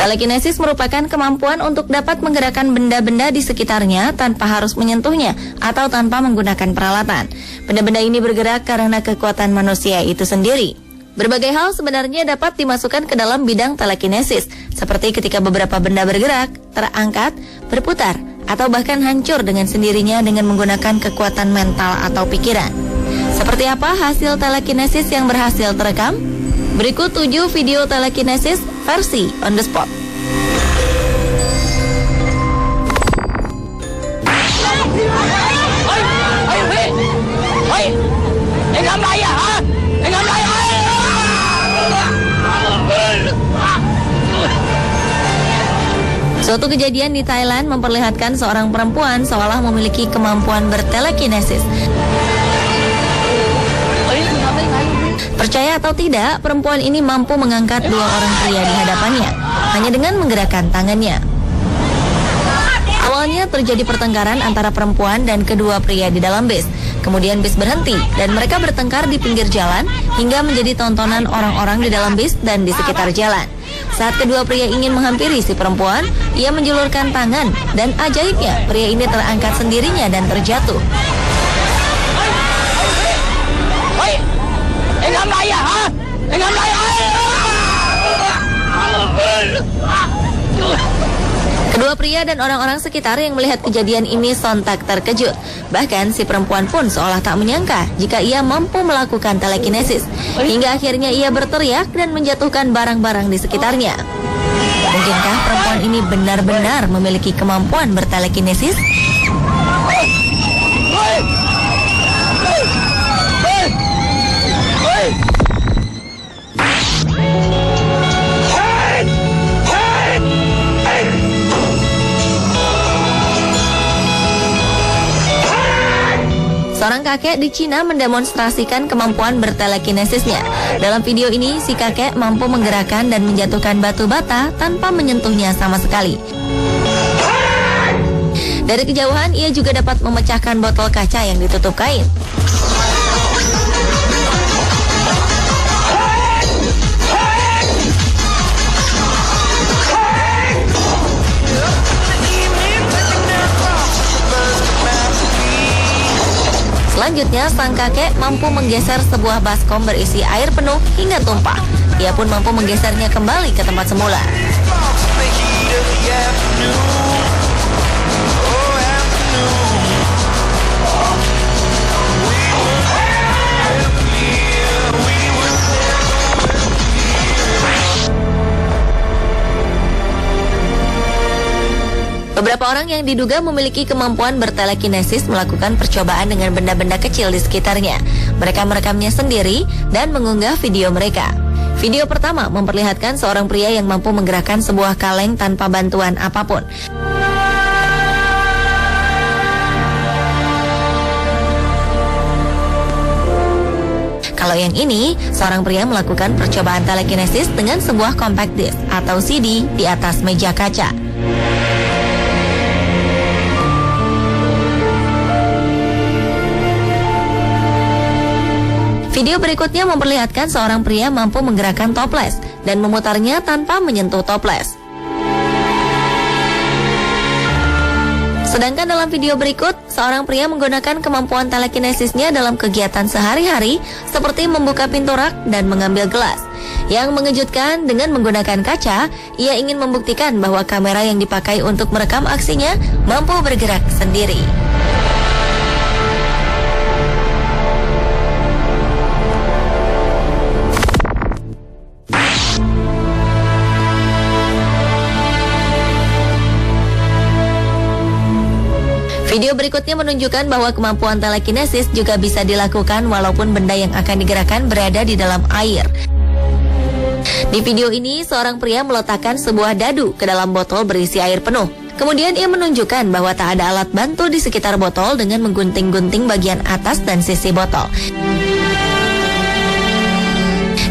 Telekinesis merupakan kemampuan untuk dapat menggerakkan benda-benda di sekitarnya tanpa harus menyentuhnya atau tanpa menggunakan peralatan. Benda-benda ini bergerak karena kekuatan manusia itu sendiri. Berbagai hal sebenarnya dapat dimasukkan ke dalam bidang telekinesis, seperti ketika beberapa benda bergerak, terangkat, berputar, atau bahkan hancur dengan sendirinya dengan menggunakan kekuatan mental atau pikiran. Seperti apa hasil telekinesis yang berhasil terekam? Berikut 7 video telekinesis versi on the spot. Suatu kejadian di Thailand memperlihatkan seorang perempuan seolah memiliki kemampuan bertelekinesis. Percaya atau tidak, perempuan ini mampu mengangkat 2 orang pria di hadapannya hanya dengan menggerakkan tangannya. Awalnya terjadi pertengkaran antara perempuan dan kedua pria di dalam bis. Kemudian bis berhenti dan mereka bertengkar di pinggir jalan hingga menjadi tontonan orang-orang di dalam bis dan di sekitar jalan. Saat kedua pria ingin menghampiri si perempuan, ia menjulurkan tangan dan ajaibnya pria ini terangkat sendirinya dan terjatuh. Kedua pria dan orang-orang sekitar yang melihat kejadian ini sontak terkejut. Bahkan si perempuan pun seolah tak menyangka jika ia mampu melakukan telekinesis. Hingga akhirnya ia berteriak dan menjatuhkan barang-barang di sekitarnya. Mungkinkah perempuan ini benar-benar memiliki kemampuan bertelekinesis? Seorang kakek di Cina mendemonstrasikan kemampuan bertelekinesisnya. Dalam video ini, si kakek mampu menggerakkan dan menjatuhkan batu bata tanpa menyentuhnya sama sekali. Dari kejauhan, ia juga dapat memecahkan botol kaca yang ditutup kain. Selanjutnya, sang kakek mampu menggeser sebuah baskom berisi air penuh hingga tumpah. Ia pun mampu menggesernya kembali ke tempat semula. Beberapa orang yang diduga memiliki kemampuan bertelekinesis melakukan percobaan dengan benda-benda kecil di sekitarnya. Mereka merekamnya sendiri dan mengunggah video mereka. Video pertama memperlihatkan seorang pria yang mampu menggerakkan sebuah kaleng tanpa bantuan apapun. Kalau yang ini, seorang pria melakukan percobaan telekinesis dengan sebuah compact disc atau CD di atas meja kaca. Video berikutnya memperlihatkan seorang pria mampu menggerakkan toples dan memutarnya tanpa menyentuh toples. Sedangkan dalam video berikut, seorang pria menggunakan kemampuan telekinesisnya dalam kegiatan sehari-hari seperti membuka pintu rak dan mengambil gelas. Yang mengejutkan, dengan menggunakan kaca, ia ingin membuktikan bahwa kamera yang dipakai untuk merekam aksinya mampu bergerak sendiri. Video berikutnya menunjukkan bahwa kemampuan telekinesis juga bisa dilakukan walaupun benda yang akan digerakkan berada di dalam air. Di video ini, seorang pria meletakkan sebuah dadu ke dalam botol berisi air penuh. Kemudian ia menunjukkan bahwa tak ada alat bantu di sekitar botol dengan menggunting-gunting bagian atas dan sisi botol.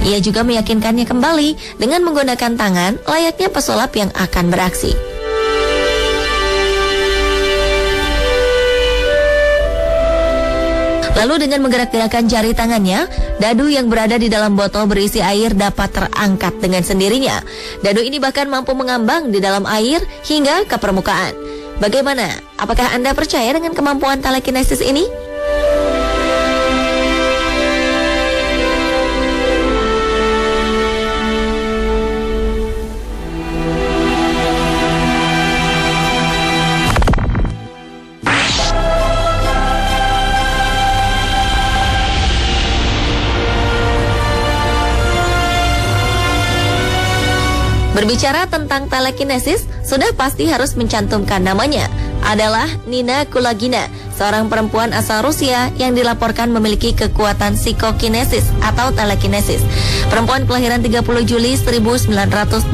Ia juga meyakinkannya kembali dengan menggunakan tangan layaknya pesulap yang akan beraksi. Lalu dengan menggerak-gerakkan jari tangannya, dadu yang berada di dalam botol berisi air dapat terangkat dengan sendirinya. Dadu ini bahkan mampu mengambang di dalam air hingga ke permukaan. Bagaimana? Apakah Anda percaya dengan kemampuan telekinesis ini? Berbicara tentang telekinesis, sudah pasti harus mencantumkan namanya. Adalah Nina Kulagina, seorang perempuan asal Rusia yang dilaporkan memiliki kekuatan psikokinesis atau telekinesis. Perempuan kelahiran 30 Juli 1926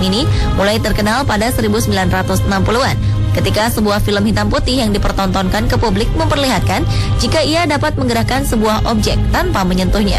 ini mulai terkenal pada 1960-an. Ketika sebuah film hitam putih yang dipertontonkan ke publik memperlihatkan jika ia dapat menggerakkan sebuah objek tanpa menyentuhnya.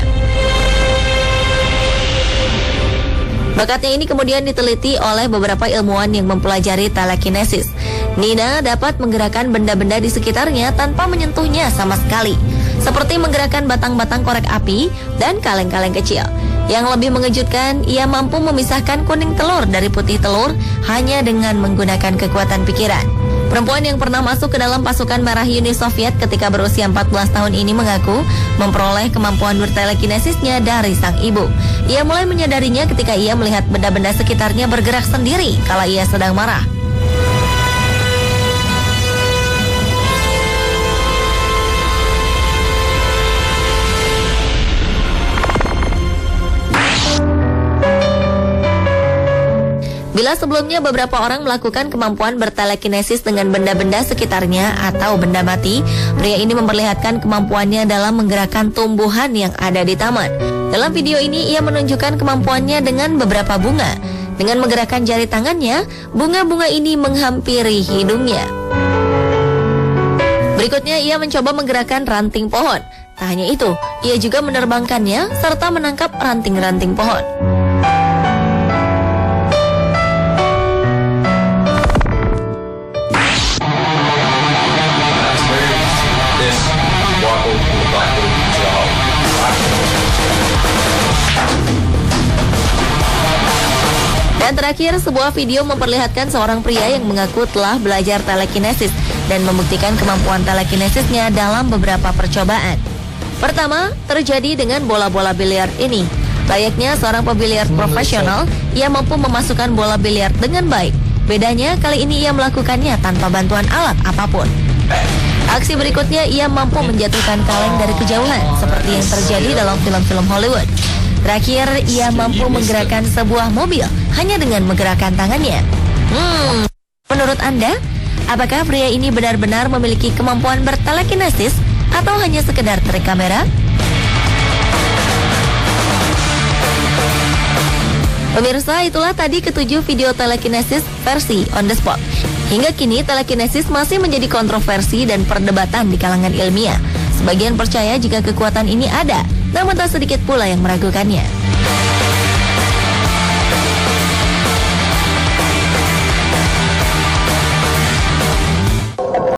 Bakatnya ini kemudian diteliti oleh beberapa ilmuwan yang mempelajari telekinesis. Nina dapat menggerakkan benda-benda di sekitarnya tanpa menyentuhnya sama sekali, seperti menggerakkan batang-batang korek api dan kaleng-kaleng kecil. Yang lebih mengejutkan, ia mampu memisahkan kuning telur dari putih telur hanya dengan menggunakan kekuatan pikiran. Perempuan yang pernah masuk ke dalam pasukan merah Uni Soviet ketika berusia 14 tahun ini mengaku memperoleh kemampuan bertelekinesisnya dari sang ibu. Ia mulai menyadarinya ketika ia melihat benda-benda sekitarnya bergerak sendiri kala ia sedang marah. Bila sebelumnya beberapa orang melakukan kemampuan bertelekinesis dengan benda-benda sekitarnya atau benda mati, pria ini memperlihatkan kemampuannya dalam menggerakkan tumbuhan yang ada di taman. Dalam video ini ia menunjukkan kemampuannya dengan beberapa bunga. Dengan menggerakkan jari tangannya, bunga-bunga ini menghampiri hidungnya. Berikutnya ia mencoba menggerakkan ranting pohon. Tak hanya itu, ia juga menerbangkannya serta menangkap ranting-ranting pohon. Dan terakhir, sebuah video memperlihatkan seorang pria yang mengaku telah belajar telekinesis dan membuktikan kemampuan telekinesisnya dalam beberapa percobaan. Pertama, terjadi dengan bola-bola biliar ini. Layaknya seorang pebiliar profesional, ia mampu memasukkan bola biliar dengan baik. Bedanya, kali ini ia melakukannya tanpa bantuan alat apapun. Aksi berikutnya, ia mampu menjatuhkan kaleng dari kejauhan, seperti yang terjadi dalam film-film Hollywood. Terakhir, ia mampu menggerakkan sebuah mobil hanya dengan menggerakkan tangannya. Menurut Anda, apakah pria ini benar-benar memiliki kemampuan bertelekinesis atau hanya sekedar trik kamera? Pemirsa, itulah tadi ketujuh video telekinesis versi on the spot. Hingga kini telekinesis masih menjadi kontroversi dan perdebatan di kalangan ilmiah. Sebagian percaya jika kekuatan ini ada, namun tak sedikit pula yang meragukannya.